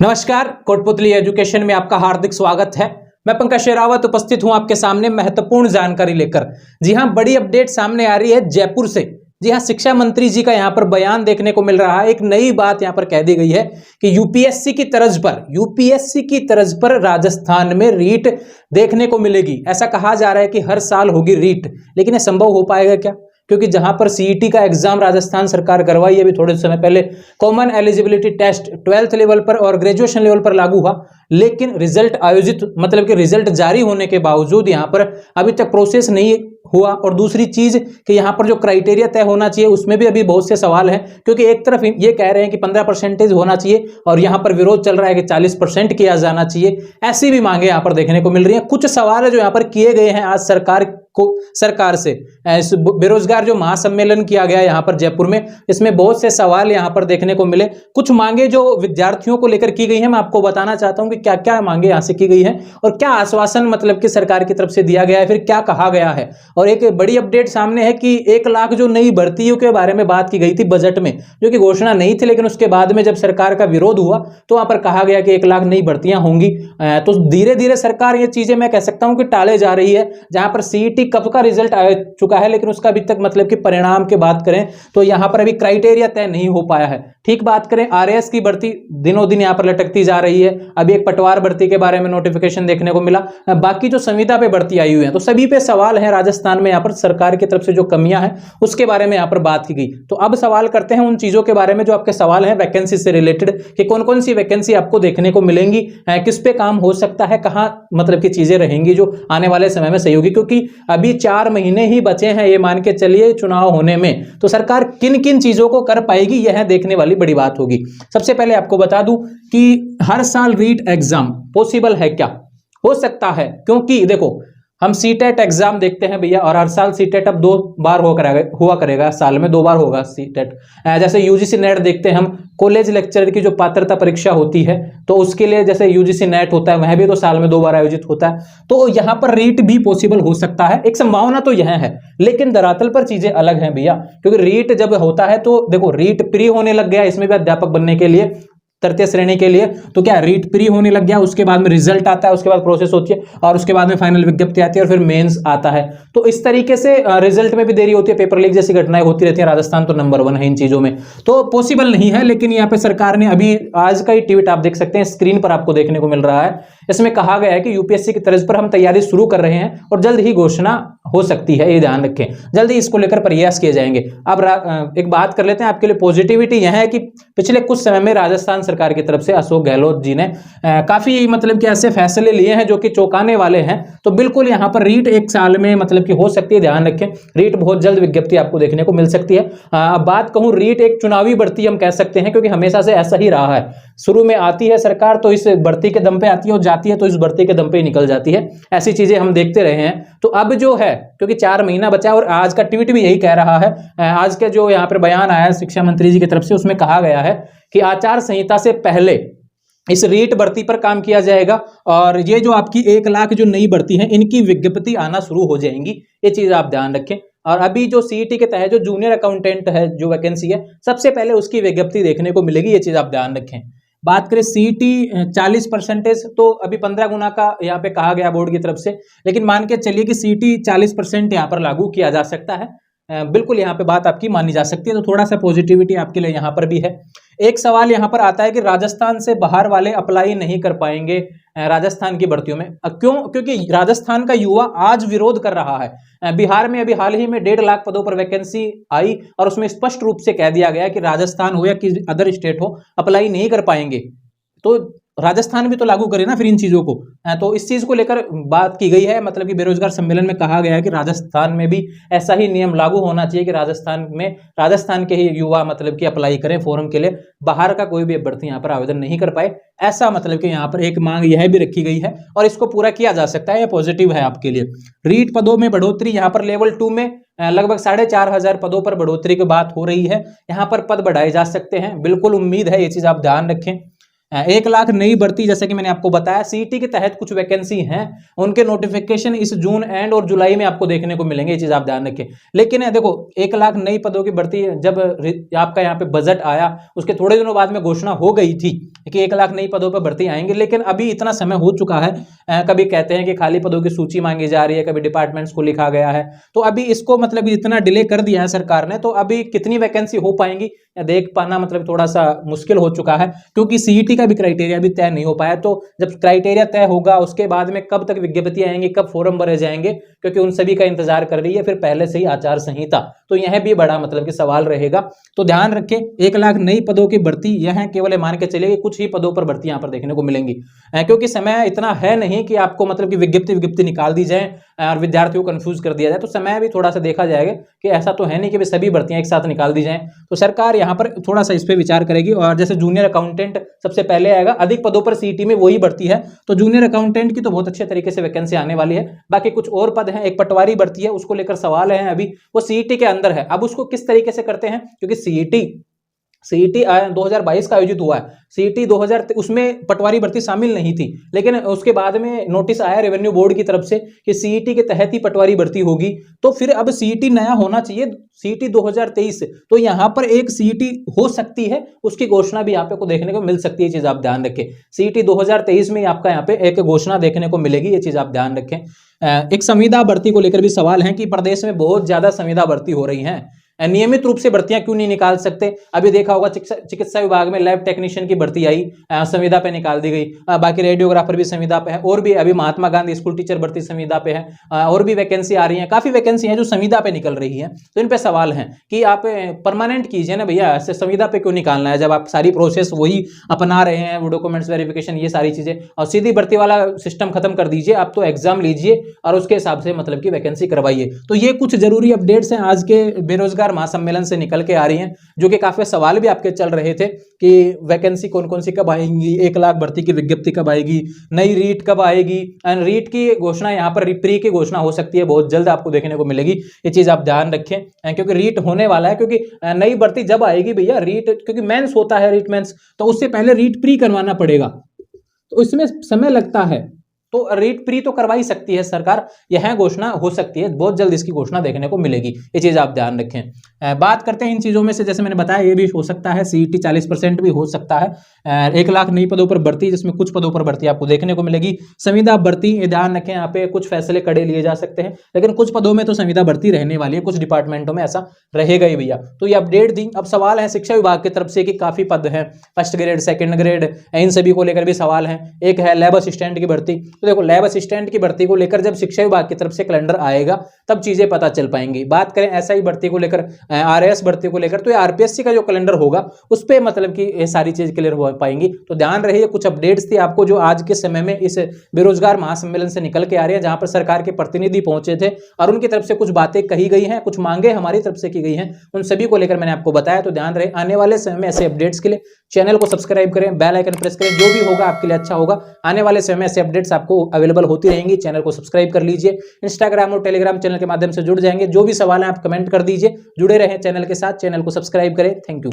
नमस्कार, कोटपुतली एजुकेशन में आपका हार्दिक स्वागत है। मैं पंकज शेरावत उपस्थित हूं आपके सामने महत्वपूर्ण जानकारी लेकर। जी हां, बड़ी अपडेट सामने आ रही है जयपुर से। जी हां, शिक्षा मंत्री जी का यहां पर बयान देखने को मिल रहा है। एक नई बात यहां पर कह दी गई है कि यूपीएससी की तर्ज पर राजस्थान में रीट देखने को मिलेगी। ऐसा कहा जा रहा है कि हर साल होगी रीट, लेकिन यह संभव हो पाएगा क्या? क्योंकि जहां पर सीईटी का एग्जाम राजस्थान सरकार करवाई अभी थोड़े समय पहले, common eligibility test 12th level पर और ग्रेजुएशन लेवल पर लागू हुआ, लेकिन रिजल्ट आयोजित मतलब कि रिजल्ट जारी होने के बावजूद यहां पर अभी तक प्रोसेस नहीं हुआ। और दूसरी चीज कि यहां पर जो क्राइटेरिया तय होना चाहिए उसमें भी अभी बहुत से सवाल हैं, क्योंकि एक तरफ ये कह रहे हैं कि 15% होना चाहिए और यहां पर विरोध चल रहा है कि 40% किया जाना चाहिए। ऐसी भी मांगे यहां पर देखने को मिल रही हैं। कुछ सवाल है जो यहां पर किए गए हैं आज सरकार से। बेरोजगार जो महासम्मेलन किया गया यहां पर जयपुर में, इसमें बहुत से सवाल यहां पर देखने को मिले। कुछ मांगे जो विद्यार्थियों को लेकर की गई हैं, मैं आपको बताना चाहता हूं कि क्या क्या मांगे यहां से की गई हैं और क्या आश्वासन मतलब कि सरकार की तरफ से दिया गया है, फिर क्या कहा गया है। और एक बड़ी अपडेट सामने है कि 1 लाख जो नई भर्तियों के बारे में बात की गई थी बजट में, जो कि घोषणा नहीं थी, लेकिन उसके बाद में जब सरकार का विरोध हुआ तो वहां पर कहा गया कि 1 लाख नई भर्तियां होंगी। तो धीरे धीरे सरकार ये चीजें मैं कह सकता हूं कि टाले जा रही है। जहां पर सीईटी कब का रिजल्ट आ चुका है, लेकिन उसका अभी तक मतलब कि परिणाम की बात करें तो यहां पर अभी क्राइटेरिया तय नहीं हो पाया है। ठीक बात करें आरएएस की भर्ती दिनों दिन यहां पर लटकती जा रही है। अभी एक पटवार भर्ती के बारे में नोटिफिकेशन देखने को मिला। बाकी जो संविदा पे भर्ती आई हुई है, तो सभी पे सवाल है। राजस्थान में यहां पर सरकार की तरफ से जो कमियां हैं उसके बारे में यहां पर बात की गई। तो अब सवाल करते हैं उन चीजों के बारे में जो आपके सवाल हैं वैकेंसी से रिलेटेड, कि कौन कौन सी वैकेंसी आपको देखने को मिलेंगी, किस पे काम हो सकता है, कहां मतलब की चीजें रहेंगी जो आने वाले समय में सही होगी। क्योंकि अभी 4 महीने ही बचे हैं, ये मान के चलिए, चुनाव होने में। तो सरकार किन किन चीजों को कर पाएगी, यह देखने वाली बड़ी बात होगी। सबसे पहले आपको बता दूं कि हर साल रीट एग्जाम पॉसिबल है क्या? हो सकता है, क्योंकि देखो हम सीटेट एग्जाम देखते हैं भैया, और हर साल सीटेट अब 2 बार हुआ करेगा, साल में 2 बार होगा सीटेट। जैसे यूजीसी नेट देखते हैं हम, कॉलेज लेक्चरर की जो पात्रता परीक्षा होती है, तो उसके लिए जैसे यूजीसी नेट होता है, वह भी तो साल में 2 बार आयोजित होता है। तो यहां पर रीट भी पॉसिबल हो सकता है, एक संभावना तो यह है। लेकिन धरातल पर चीजें अलग हैं भैया, क्योंकि रीट जब होता है तो देखो रीट प्री होने लग गया इसमें भी अध्यापक बनने के लिए, तृतीय श्रेणी के लिए। तो क्या रीट प्री होने लग गया, उसके बाद में रिजल्ट आता है, उसके बाद प्रोसेस होती है, और उसके बाद में फाइनल विज्ञप्ति आती है, और फिर मेंस आता है। तो इस तरीके से रिजल्ट में भी देरी होती है, पेपर लीक जैसी घटनाएं होती रहती है। राजस्थान तो नंबर 1 है इन चीजों में, तो पॉसिबल नहीं है। लेकिन यहाँ पे सरकार ने अभी आज का ही ट्वीट आप देख सकते हैं, स्क्रीन पर आपको देखने को मिल रहा है। इसमें कहा गया है कि यूपीएससी की तर्ज पर हम तैयारी शुरू कर रहे हैं और जल्द ही घोषणा हो सकती है, ये ध्यान रखें, जल्द ही इसको लेकर प्रयास किए जाएंगे। अब एक बात कर लेते हैं आपके लिए पॉजिटिविटी यह है कि पिछले कुछ समय में राजस्थान सरकार की तरफ से अशोक गहलोत जी ने काफी मतलब कि ऐसे फैसले लिए हैं जो कि चौंकाने वाले हैं। तो बिल्कुल यहाँ पर रीट 1 साल में मतलब कि हो सकती है, ध्यान रखें। रीट बहुत जल्द विज्ञप्ति आपको देखने को मिल सकती है। अब बात कहूं, रीट एक चुनावी भर्ती हम कह सकते हैं, क्योंकि हमेशा से ऐसा ही रहा है। शुरू में आती है सरकार तो इस भर्ती के दम पे आती है, और जाती है तो इस भर्ती के दम पे ही निकल जाती है। ऐसी चीजें हम देखते रहे हैं। तो अब जो है, क्योंकि 4 महीना बचा है, और आज का ट्वीट भी यही कह रहा है, आज के जो यहाँ पर बयान आया है शिक्षा मंत्री जी की तरफ से, उसमें कहा गया है कि आचार संहिता से पहले इस रीट भर्ती पर काम किया जाएगा, और ये जो आपकी 1 लाख जो नई भर्ती है, इनकी विज्ञप्ति आना शुरू हो जाएंगी। ये चीज आप ध्यान रखें। और अभी जो सीईटी के तहत जो जूनियर अकाउंटेंट है, जो वैकेंसी है, सबसे पहले उसकी विज्ञप्ति देखने को मिलेगी। ये चीज आप ध्यान रखें। बात करें सीईटी 40%, तो अभी 15 गुना का यहाँ पे कहा गया बोर्ड की तरफ से, लेकिन मान के चलिए कि सीईटी 40% यहाँ पर लागू किया जा सकता है। बिल्कुल यहाँ पे बात आपकी मानी जा सकती है। तो थोड़ा सा पॉजिटिविटी आपके लिए यहाँ पर भी है। एक सवाल यहाँ पर आता है कि राजस्थान से बाहर वाले अप्लाई नहीं कर पाएंगे राजस्थान की भर्तियों में, क्यों? क्योंकि राजस्थान का युवा आज विरोध कर रहा है। बिहार में अभी हाल ही में 1.5 लाख पदों पर वैकेंसी आई, और उसमें स्पष्ट रूप से कह दिया गया कि राजस्थान हो या किसी अदर स्टेट हो, अप्लाई नहीं कर पाएंगे। तो राजस्थान भी तो लागू करे ना फिर इन चीजों को। तो इस चीज को लेकर बात की गई है, मतलब कि बेरोजगार सम्मेलन में कहा गया है कि राजस्थान में भी ऐसा ही नियम लागू होना चाहिए कि राजस्थान के ही युवा मतलब कि अप्लाई करें फॉर्म के लिए, बाहर का कोई भी अभ्यर्थी यहाँ पर आवेदन नहीं कर पाए। ऐसा मतलब कि यहाँ पर एक मांग यह भी रखी गई है, और इसको पूरा किया जा सकता है। यह पॉजिटिव है आपके लिए। रीट पदों में बढ़ोतरी, यहाँ पर लेवल 2 में लगभग 4,500 पदों पर बढ़ोतरी की बात हो रही है। यहाँ पर पद बढ़ाए जा सकते हैं, बिल्कुल उम्मीद है, ये चीज आप ध्यान रखें। 1 लाख नई भर्ती, जैसे कि मैंने आपको बताया सीईटी के तहत कुछ वैकेंसी हैं, उनके नोटिफिकेशन इस जून एंड और जुलाई में आपको देखने को मिलेंगे, ये चीज आप ध्यान रखें। लेकिन देखो 1 लाख नई पदों की भर्ती जब आपका यहाँ पे बजट आया उसके थोड़े दिनों बाद में घोषणा हो गई थी कि 1 लाख नई पदों पर भर्ती आएंगे, लेकिन अभी इतना समय हो चुका है, कभी कहते हैं कि खाली पदों की सूची मांगी जा रही है, कभी डिपार्टमेंट्स को लिखा गया है, तो अभी इसको मतलब इतना डिले कर दिया है सरकार ने, तो अभी कितनी वैकेंसी हो पाएंगी या देख पाना मतलब थोड़ा सा मुश्किल हो चुका है, क्योंकि सीईटी का भी क्राइटेरिया भी तय नहीं हो पाया। तो जब क्राइटेरिया तय होगा उसके बाद में कब तक विज्ञप्ति आएंगी, कब फॉर्म भरे जाएंगे, क्योंकि उन सभी का इंतजार कर रही है फिर पहले से ही आचार संहिता, तो यह भी बड़ा मतलब कि सवाल रहेगा। तो ध्यान रखें 1 लाख नई पदों की भर्ती यह केवल मान के चलिए कुछ ही पदों पर भर्ती यहाँ पर देखने को मिलेंगी, क्योंकि समय इतना है नहीं कि आपको मतलब कि विज्ञप्ति निकाल दी जाए और विद्यार्थियों को कंफ्यूज कर दिया जाए, तो समय भी थोड़ा सा देखा जाएगा कि ऐसा तो है नहीं कि सभी भर्तियां एक साथ निकाल दी जाएं। तो सरकार यहाँ पर थोड़ा सा इस पे विचार करेगी। और जैसे जूनियर अकाउंटेंट सबसे पहले आएगा, अधिक पदों पर सीईटी में वही भर्ती है, तो जूनियर अकाउंटेंट की तो बहुत अच्छे तरीके से वैकेंसी आने वाली है। बाकी कुछ और पद हैं, एक पटवारी भर्ती है, उसको लेकर सवाल है अभी, वो सीईटी के अंदर है। अब उसको किस तरीके से करते हैं, क्योंकि सीईटी 2022 का आयोजित हुआ है, सीईटी 2000 उसमें पटवारी भर्ती शामिल नहीं थी, लेकिन उसके बाद में नोटिस आया रेवेन्यू बोर्ड की तरफ से कि सीईटी के तहत ही पटवारी भर्ती होगी, तो फिर अब सीईटी नया होना चाहिए, सीईटी 2023, तो यहाँ पर एक सीईटी हो सकती है, उसकी घोषणा भी यहाँ पे को देखने को मिल सकती है, ये चीज आप ध्यान रखें। सीईटी 2023 में आपका यहाँ पे एक घोषणा देखने को मिलेगी, ये चीज आप ध्यान रखें। एक संविदा भर्ती को लेकर भी सवाल है कि प्रदेश में बहुत ज्यादा संविदा भर्ती हो रही है, नियमित रूप से भर्तियां क्यों नहीं निकाल सकते। अभी देखा होगा चिकित्सा विभाग में लैब टेक्नीशियन की भर्ती आई, संविदा पे निकाल दी गई, बाकी रेडियोग्राफर भी संविदा पे है, और भी अभी महात्मा गांधी स्कूल टीचर भर्ती संविदा पे है, और भी वैकेंसी आ रही है, काफी वैकेंसी है जो संविदा पे निकल रही है। तो इन पे सवाल है कि आप परमानेंट कीजिए ना भैया, ऐसे संविदा पे क्यों निकालना है जब आप सारी प्रोसेस वही अपना रहे हैं, वो डॉक्यूमेंट्स वेरिफिकेशन ये सारी चीजें, और सीधी भर्ती वाला सिस्टम खत्म कर दीजिए। आप तो एग्जाम लीजिए और उसके हिसाब से मतलब की वैकेंसी करवाइए। तो ये कुछ जरूरी अपडेट्स हैं आज के बेरोजगार महासम्मेलन से निकल के आ रही हैं, जो कि काफी सवाल भी आपके चल रहे थे कि वैकेंसी कौन कौन सी कब आएंगी, 1 लाख भर्ती की विज्ञप्ति कब आएगी, नई रीट कब आएगी, एंड रीट की घोषणा यहाँ पर प्री की घोषणा हो सकती है, बहुत जल्द आपको देखने को मिलेगी, ये चीज आप ध्यान रखें, क्योंकि रीट होने वाला है। क्योंकि नई भर्ती जब आएगी भैया, रीट क्योंकि मेंस होता है, रीट मेंस, तो उससे पहले रीट प्री करवाना पड़ेगा, तो इसमें समय लगता है, तो रीट प्री तो करवा ही सकती है सरकार, यह घोषणा हो सकती है, बहुत जल्द इसकी घोषणा देखने को मिलेगी, ये चीज आप ध्यान रखें। बात करते हैं इन चीजों में से, जैसे मैंने बताया ये भी हो सकता है, सीईटी 40% भी हो सकता है, 1 लाख नई पदों पर भर्ती, जिसमें कुछ पदों पर भर्ती आपको देखने को मिलेगी। संविदा भर्ती ध्यान रखें, यहाँ पे कुछ फैसले कड़े लिए जा सकते हैं, लेकिन कुछ पदों में तो संविदा भर्ती रहने वाली है, कुछ डिपार्टमेंटों में ऐसा रहेगा ही भैया। तो ये अपडेट दी। अब सवाल है शिक्षा विभाग की तरफ से कि काफी पद है, फर्स्ट ग्रेड, सेकंड ग्रेड, इन सभी को लेकर भी सवाल है। एक है लैब असिस्टेंट की भर्ती, तो देखो लैब असिस्टेंट की भर्ती को लेकर जब शिक्षा विभाग की तरफ से कैलेंडर आएगा तब चीजें पता चल पाएंगी। बात करें एसआई भर्ती को लेकर, आरएएस भर्ती को लेकर, तो ये आरपीएससी का जो कैलेंडर होगा उस पे मतलब कि ये सारी चीज क्लियर हो पाएंगी। तो ध्यान रहिए, कुछ अपडेट्स थी आपको जो आज के समय में इस बेरोजगार महासम्मेलन से निकल के आ रही है, जहां पर सरकार के प्रतिनिधि पहुंचे थे और उनकी तरफ से कुछ बातें कही गई हैं, कुछ मांगे हमारी तरफ से की गई हैं, उन सभी को लेकर मैंने आपको बताया। तो ध्यान रहे, आने वाले समय में ऐसे अपडेट्स के लिए चैनल को सब्सक्राइब करें, बेल आइकन प्रेस करें, जो भी होगा आपके लिए अच्छा होगा। आने वाले समय में ऐसे अपडेट्स आपको अवेलेबल होती रहेंगी, चैनल को सब्सक्राइब कर लीजिए। इंस्टाग्राम और टेलीग्राम चैनल के माध्यम से जुड़ जाएंगे, जो भी सवाल है आप कमेंट कर दीजिए। जुड़े रहें चैनल के साथ, चैनल को सब्सक्राइब करें। Thank you.